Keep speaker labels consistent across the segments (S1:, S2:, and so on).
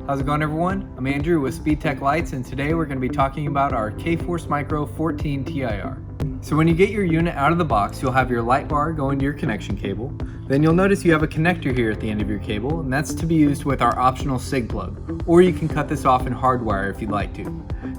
S1: How's it going, everyone? I'm Andrew with SpeedTech Lights, and today we're going to be talking about our K-Force Micro 14 TIR. So when you get your unit out of the box, you'll have your light bar go into your connection cable. Then you'll notice you have a connector here at the end of your cable, and that's to be used with our optional SIG plug, or you can cut this off and hardwire if you'd like to.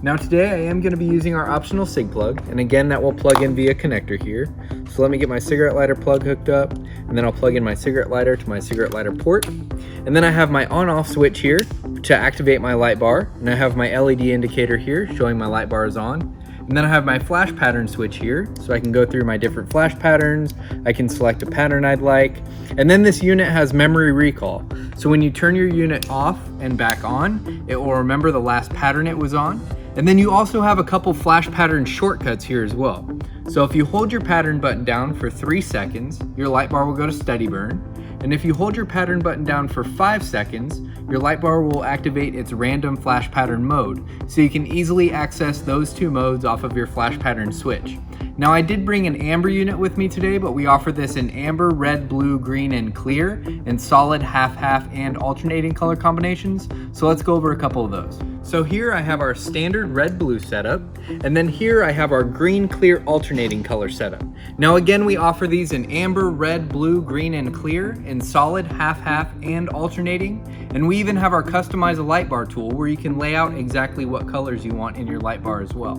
S1: Now today I am going to be using our optional SIG plug, and again that will plug in via connector here. So let me get my cigarette lighter plug hooked up, and then I'll plug in my cigarette lighter to my cigarette lighter port. And then I have my on-off switch here to activate my light bar, and I have my LED indicator here showing my light bar is on. And then I have my flash pattern switch here, so I can go through my different flash patterns. I can select a pattern I'd like. And then this unit has memory recall. So when you turn your unit off and back on, it will remember the last pattern it was on. And then you also have a couple flash pattern shortcuts here as well. So if you hold your pattern button down for 3 seconds, your light bar will go to steady burn. And if you hold your pattern button down for 5 seconds, your light bar will activate its random flash pattern mode, so you can easily access those two modes off of your flash pattern switch. Now I did bring an amber unit with me today, but we offer this in amber, red, blue, green, and clear, in solid, half-half, and alternating color combinations, so let's go over a couple of those. So here I have our standard red-blue setup, and then here I have our green-clear alternating color setup. Now again, we offer these in amber, red, blue, green, and clear, in solid, half-half, and alternating, and we even have our Customize a Light Bar tool where you can lay out exactly what colors you want in your light bar as well.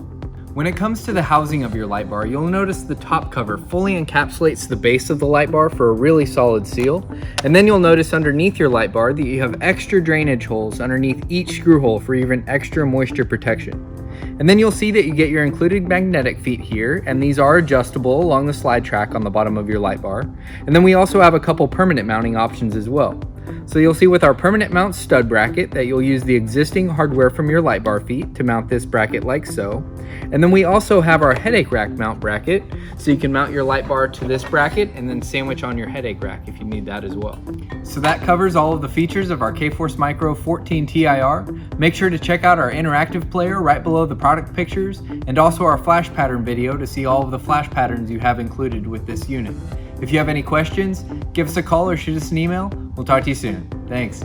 S1: When it comes to the housing of your light bar, you'll notice the top cover fully encapsulates the base of the light bar for a really solid seal. And then you'll notice underneath your light bar that you have extra drainage holes underneath each screw hole for even extra moisture protection. And then you'll see that you get your included magnetic feet here, and these are adjustable along the slide track on the bottom of your light bar. And then we also have a couple permanent mounting options as well. So you'll see with our permanent mount stud bracket that you'll use the existing hardware from your light bar feet to mount this bracket like so. And then we also have our headache rack mount bracket, so you can mount your light bar to this bracket and then sandwich on your headache rack if you need that as well. So that covers all of the features of our K-Force Micro 14 TIR. Make sure to check out our interactive player right below the product pictures, and also our flash pattern video to see all of the flash patterns you have included with this unit. If you have any questions, give us a call or shoot us an email. We'll talk to you soon. Thanks.